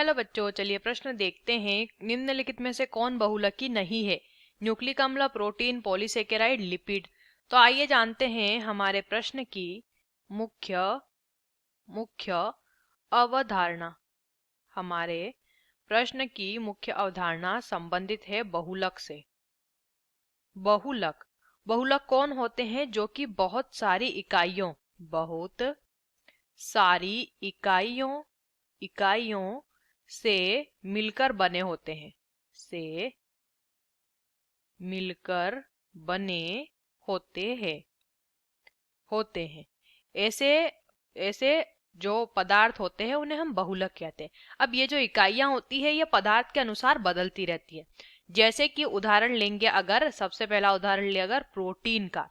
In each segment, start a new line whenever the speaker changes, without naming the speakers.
Hello बच्चों, चलिए प्रश्न देखते हैं। निम्नलिखित में से कौन बहुलकी नहीं है? न्यूक्लिक अम्ल, प्रोटीन, पॉलीसेकेराइड, लिपिड। तो आइए जानते हैं हमारे प्रश्न की मुख्य मुख्य अवधारणा। हमारे प्रश्न की मुख्य अवधारणा संबंधित है बहुलक से। बहुलक बहुलक कौन होते हैं? जो कि बहुत सारी इकाइयों से मिलकर बने होते हैं। से मिलकर बने होते हैं होते हैं ऐसे ऐसे जो पदार्थ होते हैं उन्हें हम बहुलक कहते हैं। अब ये जो इकाइयां होती है ये पदार्थ के अनुसार बदलती रहती है। जैसे कि उदाहरण लेंगे, अगर सबसे पहला उदाहरण ले अगर प्रोटीन का,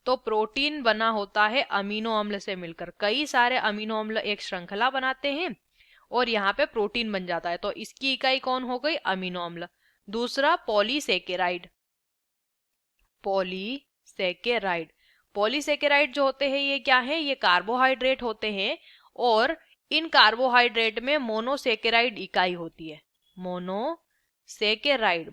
तो प्रोटीन बना होता है अमीनो अम्ल से मिलकर। कई सारे अमीनो अम्ल एक श्रृंखला बनाते हैं और यहाँ पे प्रोटीन बन जाता है, तो इसकी इकाई कौन हो गई? अमीनो अम्ल। दूसरा पॉलीसेकेराइड। पॉलीसेकेराइड पॉलीसेकेराइड जो होते हैं ये क्या है? ये कार्बोहाइड्रेट होते हैं और इन कार्बोहाइड्रेट में मोनोसेकेराइड इकाई होती है। मोनोसेकेराइड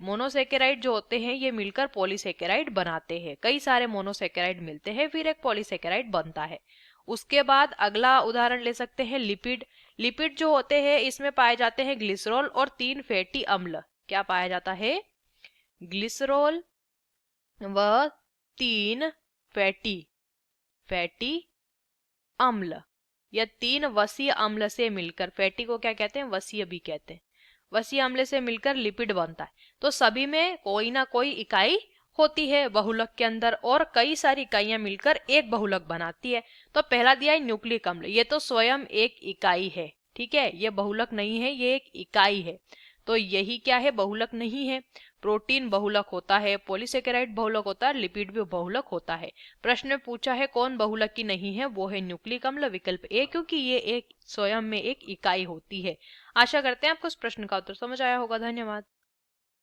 जो होते हैं ये मिलकर पॉलीसेकेराइड बनाते हैं। कई सारे मोनोसेकेराइड मिलते हैं फिर एक पॉलीसेकेराइड बनता है। उसके बाद अगला उदाहरण ले सकते हैं लिपिड। लिपिड जो होते हैं इसमें पाए जाते हैं ग्लिसरॉल और 3 फैटी अम्ल। क्या पाया जाता है? ग्लिसरॉल व 3 फैटी फैटी अम्ल या 3 वसीय अम्ल से मिलकर, फैटी को क्या कहते हैं? वसीय भी कहते हैं। वसीय अम्ल से मिलकर लिपिड बनता है। तो सभी में कोई ना कोई इकाई होती है बहुलक के अंदर, और कई सारी इकाइयां मिलकर एक बहुलक बनाती है। तो पहला दिया है न्यूक्लिक अम्ल, ये तो स्वयं एक इकाई है, ठीक है, ये बहुलक नहीं है, ये एक इकाई है। तो यही क्या है? बहुलक नहीं है। प्रोटीन बहुलक होता है, पॉलीसेकेराइड बहुलक होता है, लिपिड भी बहुलक होता है। प्रश्न में पूछा है कौन बहुलक की नहीं है, वो है न्यूक्लिक अम्ल, विकल्प ए, क्योंकि ये एक स्वयं में एक इकाई होती है। आशा करते हैं आपको इस प्रश्न का उत्तर समझ आया होगा। धन्यवाद।